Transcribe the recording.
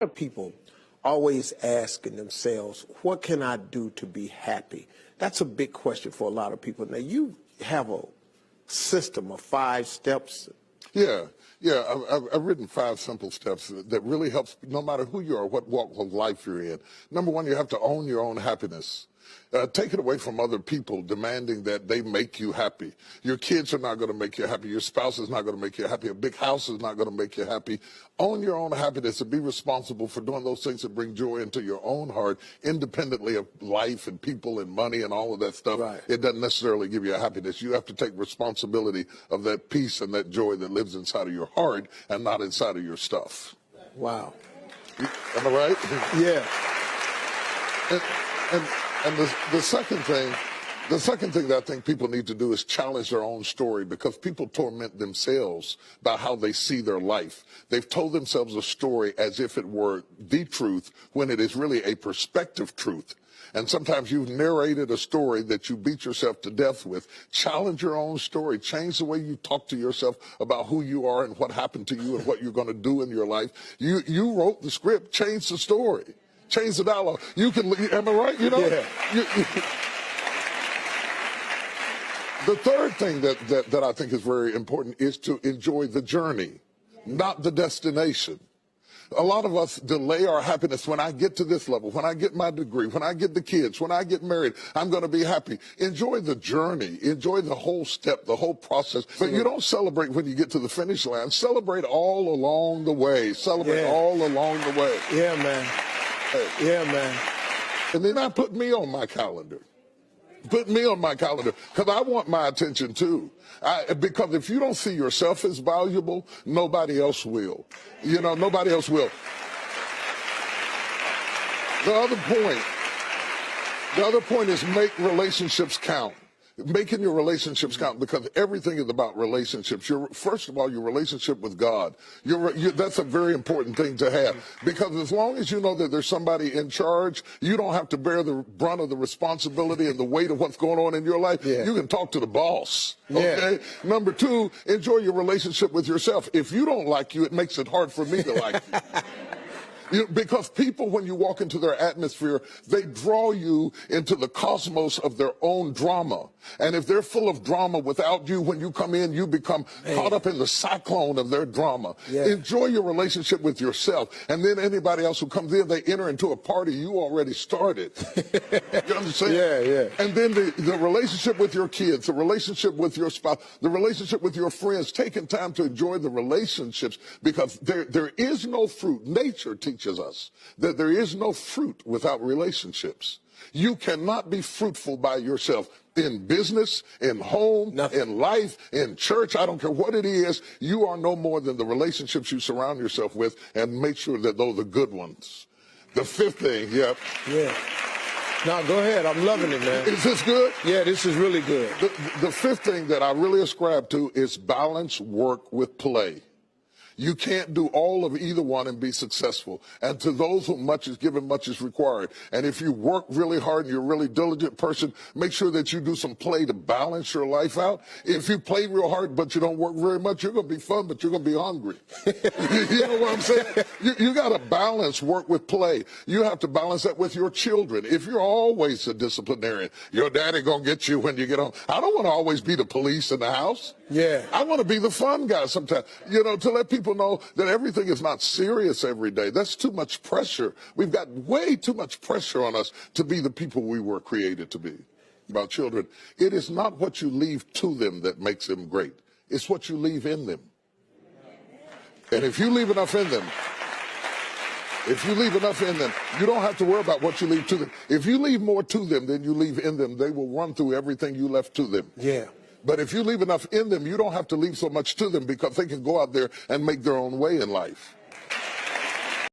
of people always asking themselves, what can I do to be happy? That's a big question for a lot of people. Now, you have a system of 5 steps. Yeah. I've written 5 simple steps that really helps no matter who you are, what walk of life you're in. Number 1, you have to own your own happiness. Take it away from other people demanding that they make you happy. Your kids are not going to make you happy. Your spouse is not going to make you happy. A big house is not going to make you happy. Own your own happiness and be responsible for doing those things that bring joy into your own heart, independently of life and people and money and all of that stuff. Right. It doesn't necessarily give you a happiness. You have to take responsibility of that peace and that joy that lives inside of your heart and not inside of your stuff. Wow. Am I right? Yeah. And the second thing that I think people need to do is challenge their own story, because people torment themselves about how they see their life. They've told themselves a story as if it were the truth when it is really a perspective truth. And sometimes you've narrated a story that you beat yourself to death with. Challenge your own story. Change the way you talk to yourself about who you are and what happened to you and what you're going to do in your life. You wrote the script. Change the story. Change the dialogue. You can, am I right? You know? Yeah. The third thing that I think is very important is to enjoy the journey, not the destination. A lot of us delay our happiness. When I get to this level, when I get my degree, when I get the kids, when I get married, I'm going to be happy. Enjoy the journey. Enjoy the whole step, the whole process. But you don't celebrate when you get to the finish line. Celebrate all along the way. Celebrate all along the way. Yeah, man. Yeah, man. And then not put me on my calendar. Put me on my calendar, because I want my attention too. Because if you don't see yourself as valuable, nobody else will. You know, nobody else will. The other point is make relationships count. Making your relationships count, because everything is about relationships. First of all, your relationship with God. That's a very important thing to have, because as long as you know that there's somebody in charge, you don't have to bear the brunt of the responsibility and the weight of what's going on in your life. Yeah. You can talk to the boss. Okay. Yeah. Number 2, enjoy your relationship with yourself. If you don't like you, it makes it hard for me to like you. Because people, when you walk into their atmosphere, they draw you into the cosmos of their own drama. And if they're full of drama without you, when you come in, you become caught up in the cyclone of their drama. Yeah. Enjoy your relationship with yourself. And then anybody else who comes in, they enter into a party you already started. You understand? Yeah. And then the relationship with your kids, the relationship with your spouse, the relationship with your friends, taking time to enjoy the relationships, because there is no fruit. Nature teaches us that there is no fruit without relationships. You cannot be fruitful by yourself. In business, in home, in life, in church, I don't care what it is, you are no more than the relationships you surround yourself with, and make sure that those are good ones. The 5th thing, Yeah. No, go ahead. I'm loving it, man. Is this good? Yeah, this is really good. The 5th thing that I really ascribe to is balance work with play. You can't do all of either one and be successful. And to those whom much is given, much is required. And if you work really hard and you're a really diligent person, make sure that you do some play to balance your life out. If you play real hard but you don't work very much, you're going to be fun, but you're going to be hungry. You know what I'm saying? You got to balance work with play. You have to balance that with your children. If you're always a disciplinarian, your daddy going to get you when you get home. I don't want to always be the police in the house. Yeah. I want to be the fun guy sometimes, to let people know that everything is not serious every day. That's too much pressure. We've got way too much pressure on us to be the people we were created to be. About children, it is not what you leave to them that makes them great. It's what you leave in them. And if you leave enough in them, you don't have to worry about what you leave to them. If you leave more to them than you leave in them, they will run through everything you left to them. Yeah. But if you leave enough in them, you don't have to leave so much to them, because they can go out there and make their own way in life.